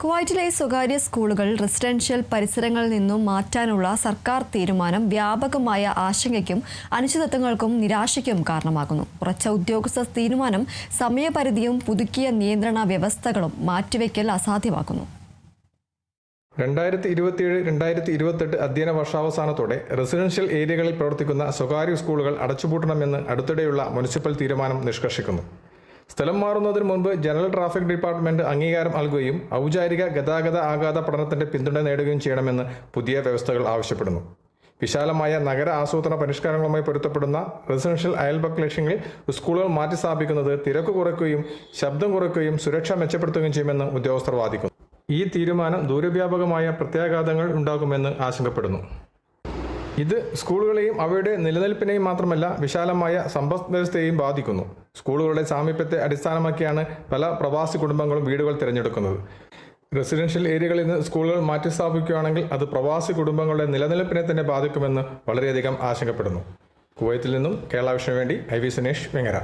കുവൈറ്റിലെ സ്വകാര്യ സ്കൂളുകൾ റെസിഡൻഷ്യൽ പരിസരങ്ങളിൽ നിന്നും മാറ്റാനുള്ള സർക്കാർ തീരുമാനം വ്യാപകമായ ആശങ്കയ്ക്കും അനിശ്ചിതത്വങ്ങൾക്കും നിരാശയ്ക്കും കാരണമാകുന്നു. ഉറച്ച ഉദ്യോഗസ്ഥ തീരുമാനം സമയപരിധിയും പുതുക്കിയ നിയന്ത്രണ വ്യവസ്ഥകളും മാറ്റിവെക്കൽ അസാധ്യമാക്കുന്നു. 2027-2028 അധ്യയന വർഷാവസാനത്തോടെ റെസിഡൻഷ്യൽ ഏരിയകളിൽ പ്രവർത്തിക്കുന്ന സ്വകാര്യ സ്കൂളുകൾ അടച്ചുപൂട്ടണമെന്ന് അടുത്തിടെയുള്ള മുനിസിപ്പൽ തീരുമാനം നിഷ്കർഷിക്കുന്നു. സ്ഥലം മാറുന്നതിന് മുൻപ് ജനറൽ ട്രാഫിക് ഡിപ്പാർട്ട്മെന്റ് അംഗീകാരം നൽകുകയും ഔപചാരിക ഗതാഗത ആഘാത പഠനത്തിന്റെ പിന്തുണ നേടുകയും ചെയ്യണമെന്ന് പുതിയ വ്യവസ്ഥകൾ ആവശ്യപ്പെടുന്നു. വിശാലമായ നഗര ആസൂത്രണ പരിഷ്കാരങ്ങളുമായി പൊരുത്തപ്പെടുന്ന റെസിഡൻഷ്യൽ അയൽപക്ക ലക്ഷ്യങ്ങളിൽ സ്കൂളുകൾ മാറ്റിസ്ഥാപിക്കുന്നത് തിരക്ക് കുറയ്ക്കുകയും ശബ്ദം കുറയ്ക്കുകയും സുരക്ഷ മെച്ചപ്പെടുത്തുകയും ചെയ്യുമെന്ന് ഉദ്യോഗസ്ഥർ വാദിക്കുന്നു. ഈ തീരുമാനം ദൂരവ്യാപകമായ പ്രത്യാഘാതങ്ങൾ ഉണ്ടാകുമെന്ന് ആശങ്കപ്പെടുന്നു. ഇത് സ്കൂളുകളെയും അവയുടെ നിലനിൽപ്പിനെയും മാത്രമല്ല വിശാലമായ സമ്പദ് വ്യവസ്ഥയെയും ബാധിക്കുന്നു. സ്കൂളുകളുടെ സാമീപ്യത്തെ അടിസ്ഥാനമാക്കിയാണ് പല പ്രവാസി കുടുംബങ്ങളും വീടുകൾ തിരഞ്ഞെടുക്കുന്നത്. റെസിഡൻഷ്യൽ ഏരിയകളിൽ നിന്ന് സ്കൂളുകൾ മാറ്റിസ്ഥാപിക്കുകയാണെങ്കിൽ അത് പ്രവാസി കുടുംബങ്ങളുടെ നിലനിൽപ്പിനെ തന്നെ ബാധിക്കുമെന്ന് വളരെയധികം ആശങ്കപ്പെടുന്നു. കുവൈത്തിൽ നിന്നും കേരള വിഷന് വേണ്ടി IV സുനേഷ്, വെങ്ങര.